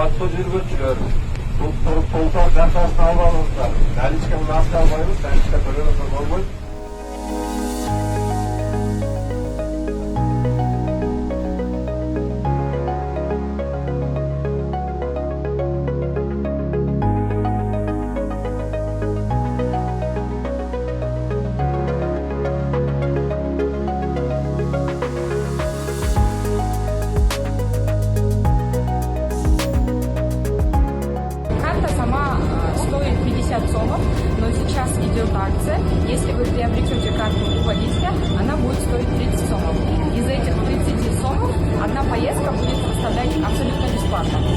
батысқа жүргізіп жүрерміз. Бұл толтау жартасын алып алыңыздар. Наличканы нақты алмаймыз, наличка төлемесек болмайды. Стоит 50 сомов, но сейчас идет акция. Если вы приобретете карту у водителя, она будет стоить 30 сомов. Из этих 30 сомов одна поездка будет составлять абсолютно бесплатно.